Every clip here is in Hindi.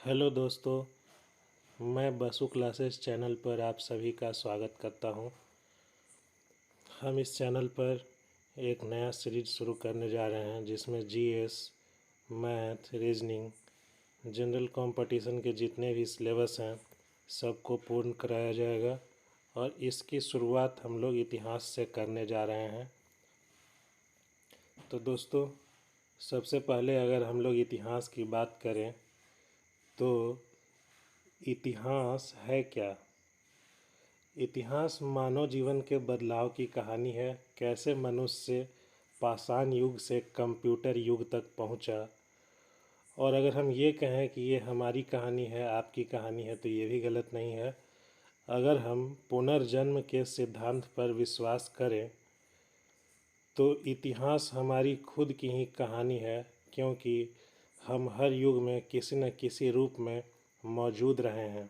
हेलो दोस्तों, मैं बसु क्लासेस चैनल पर आप सभी का स्वागत करता हूं। हम इस चैनल पर एक नया सीरीज शुरू करने जा रहे हैं जिसमें GS, math, reasoning, general competition के जितने भी सिलेबस हैं सबको पूर्ण कराया जाएगा और इसकी शुरुआत हम लोग इतिहास से करने जा रहे हैं। तो दोस्तों, सबसे पहले अगर हम लोग इतिहास की बात करें तो इतिहास है क्या? इतिहास मानव जीवन के बदलाव की कहानी है। कैसे मनुष्य पाषाण युग से कंप्यूटर युग तक पहुंचा। और अगर हम ये कहें कि ये हमारी कहानी है, आपकी कहानी है, तो ये भी गलत नहीं है। अगर हम पुनर्जन्म के सिद्धांत पर विश्वास करें तो इतिहास हमारी खुद की ही कहानी है, क्योंकि हम हर युग में किसी न किसी रूप में मौजूद रहे हैं।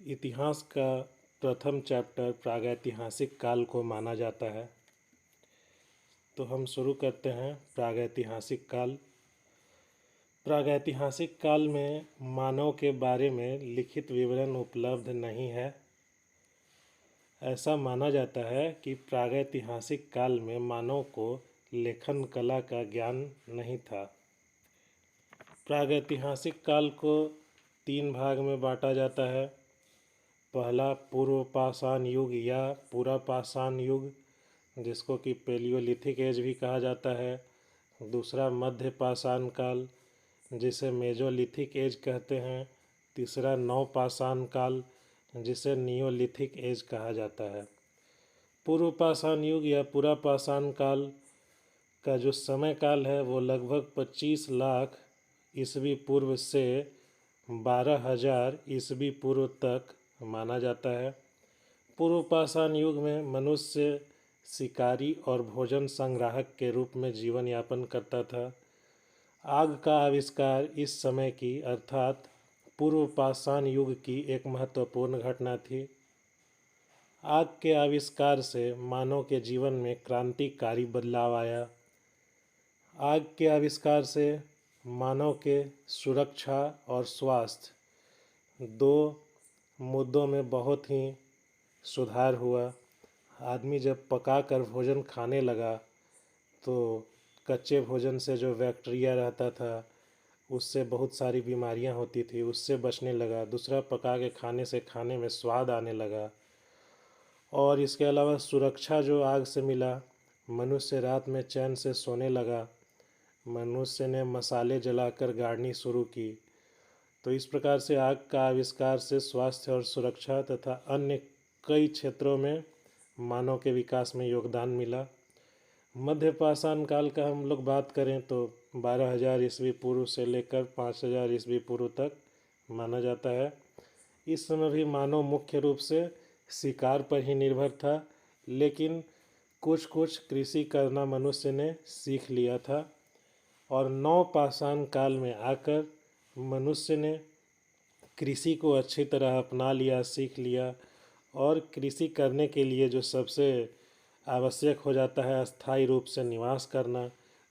इतिहास का प्रथम चैप्टर प्रागैतिहासिक काल को माना जाता है। तो हम शुरू करते हैं प्रागैतिहासिक काल। प्रागैतिहासिक काल में मानव के बारे में लिखित विवरण उपलब्ध नहीं है। ऐसा माना जाता है कि प्रागैतिहासिक काल में मानव को लेखन कला का ज्ञान नहीं था। प्रागैतिहासिक काल को 3 भाग में बांटा जाता है। पहला पूर्व पाषाण युग या पूरा पाषाण युग, जिसको कि पेलियोलिथिक एज भी कहा जाता है। दूसरा मध्य पाषाण काल, जिसे मेजोलिथिक एज कहते हैं। तीसरा नव पाषाण काल, जिसे नियोलिथिक एज कहा जाता है। पूर्व पाषाण युग या पूरा पाषाण काल का जो समय काल है वो लगभग 25 लाख ईस्वी पूर्व से 12,000 ईस्वी पूर्व तक माना जाता है। पूर्व पाषाण युग में मनुष्य शिकारी और भोजन संग्राहक के रूप में जीवन यापन करता था। आग का आविष्कार इस समय की अर्थात पूर्व पाषाण युग की एक महत्वपूर्ण घटना थी। आग के आविष्कार से मानव के जीवन में क्रांतिकारी बदलाव आया। आग के आविष्कार से मानव के सुरक्षा और स्वास्थ्य दो मुद्दों में बहुत ही सुधार हुआ। आदमी जब पका कर भोजन खाने लगा तो कच्चे भोजन से जो बैक्टीरिया रहता था उससे बहुत सारी बीमारियां होती थी, उससे बचने लगा। दूसरा, पका के खाने से खाने में स्वाद आने लगा। और इसके अलावा सुरक्षा जो आग से मिला, मनुष्य रात में चैन से सोने लगा। मनुष्य ने मसाले जलाकर गाड़नी शुरू की। तो इस प्रकार से आग का आविष्कार से स्वास्थ्य और सुरक्षा तथा अन्य कई क्षेत्रों में मानव के विकास में योगदान मिला। मध्य पाषाण काल का हम लोग बात करें तो 12,000 ईस्वी पूर्व से लेकर 5,000 ईस्वी पूर्व तक माना जाता है। इस समय भी मानव मुख्य रूप से शिकार पर ही निर्भर था, लेकिन कुछ कुछ कृषि करना मनुष्य ने सीख लिया था। और नव पाषाण काल में आकर मनुष्य ने कृषि को अच्छी तरह अपना लिया, सीख लिया। और कृषि करने के लिए जो सबसे आवश्यक हो जाता है अस्थायी रूप से निवास करना,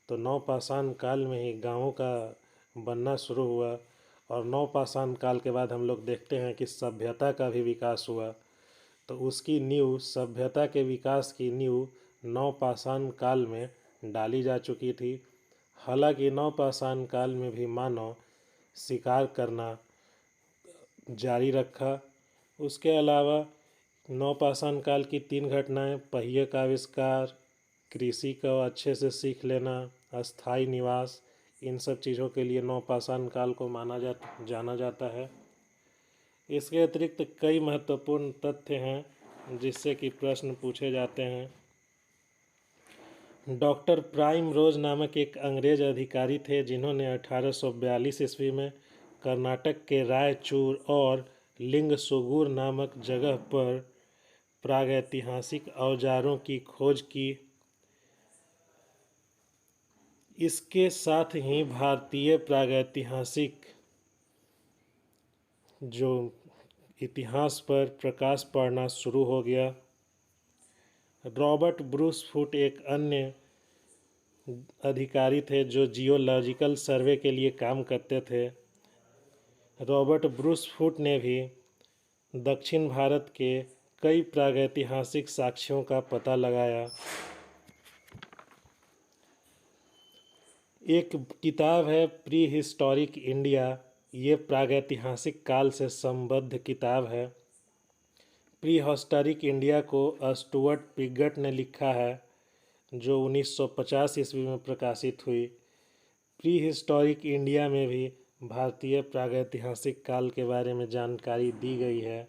तो नव पाषाण काल में ही गाँवों का बनना शुरू हुआ। और नव पाषाण काल के बाद हम लोग देखते हैं कि सभ्यता का भी विकास हुआ। तो उसकी नींव, सभ्यता के विकास की नींव नव पाषाण काल में डाली जा चुकी थी। हालांकि नव पाषाण काल में भी मानव शिकार करना जारी रखा। उसके अलावा नवपाषाण काल की 3 घटनाएं, पहिए का आविष्कार, कृषि को अच्छे से सीख लेना, अस्थायी निवास, इन सब चीज़ों के लिए नवपाषाण काल को जाना जाता है। इसके अतिरिक्त कई महत्वपूर्ण तथ्य हैं जिससे कि प्रश्न पूछे जाते हैं। डॉक्टर प्राइम रोज नामक एक अंग्रेज अधिकारी थे जिन्होंने 1842 ईस्वी में कर्नाटक के रायचूर और लिंगसुगुर नामक जगह पर प्रागैतिहासिक औजारों की खोज की। इसके साथ ही भारतीय प्रागैतिहासिक जो इतिहास पर प्रकाश पड़ना शुरू हो गया। रॉबर्ट ब्रूस फुट एक अन्य अधिकारी थे जो जियोलॉजिकल सर्वे के लिए काम करते थे। रॉबर्ट ब्रूस फुट ने भी दक्षिण भारत के कई प्रागैतिहासिक साक्ष्यों का पता लगाया। एक किताब है प्री हिस्टोरिक इंडिया, ये प्रागैतिहासिक काल से संबद्ध किताब है। प्री हिस्टोरिक इंडिया को स्टुअर्ट पिगट ने लिखा है, जो 1950 ईस्वी में प्रकाशित हुई। प्री हिस्टोरिक इंडिया में भी भारतीय प्रागैतिहासिक काल के बारे में जानकारी दी गई है।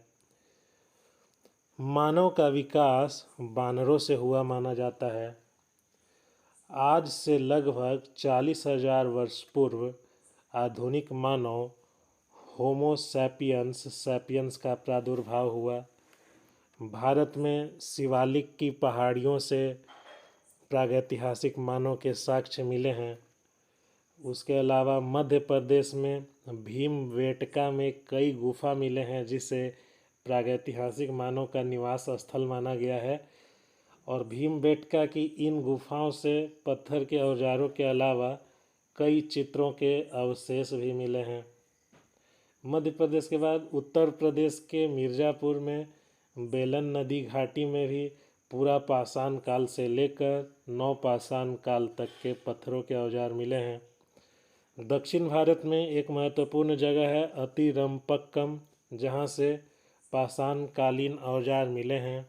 मानव का विकास बानरों से हुआ माना जाता है। आज से लगभग 40,000 वर्ष पूर्व आधुनिक मानव होमो सैपियंस का प्रादुर्भाव हुआ। भारत में शिवालिक की पहाड़ियों से प्रागैतिहासिक मानव के साक्ष्य मिले हैं। उसके अलावा मध्य प्रदेश में भीमबेटका में कई गुफा मिले हैं, जिसे प्रागैतिहासिक मानव का निवास स्थल माना गया है। और भीमबेटका की इन गुफाओं से पत्थर के औजारों के अलावा कई चित्रों के अवशेष भी मिले हैं। मध्य प्रदेश के बाद उत्तर प्रदेश के मिर्ज़ापुर में बेलन नदी घाटी में भी पूरा पाषाण काल से लेकर नवपाषाण काल तक के पत्थरों के औजार मिले हैं। दक्षिण भारत में एक महत्वपूर्ण जगह है अतिरंपक्कम, जहाँ से पाषाणकालीन औजार मिले हैं।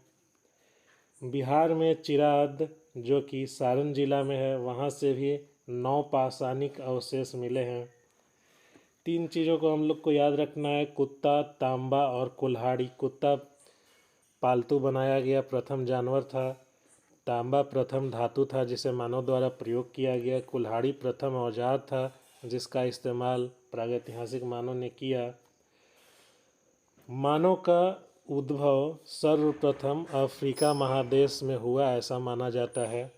बिहार में चिराद, जो कि सारण जिला में है, वहाँ से भी नवपाषाणिक अवशेष मिले हैं। 3 चीज़ों को हम लोग को याद रखना है, कुत्ता, तांबा और कुल्हाड़ी। कुत्ता पालतू बनाया गया प्रथम जानवर था। तांबा प्रथम धातु था जिसे मानव द्वारा प्रयोग किया गया। कुल्हाड़ी प्रथम औजार था जिसका इस्तेमाल प्रागैतिहासिक मानव ने किया। मानव का उद्भव सर्वप्रथम अफ्रीका महादेश में हुआ, ऐसा माना जाता है।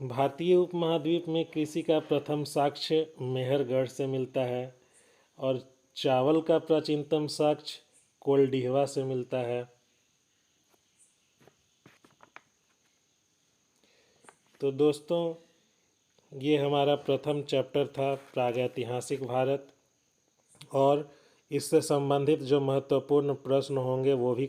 भारतीय उपमहाद्वीप में कृषि का प्रथम साक्ष्य मेहरगढ़ से मिलता है और चावल का प्राचीनतम साक्ष्य कोलडिहवा से मिलता है। तो दोस्तों, ये हमारा प्रथम चैप्टर था प्रागैतिहासिक भारत, और इससे संबंधित जो महत्वपूर्ण प्रश्न होंगे वो भी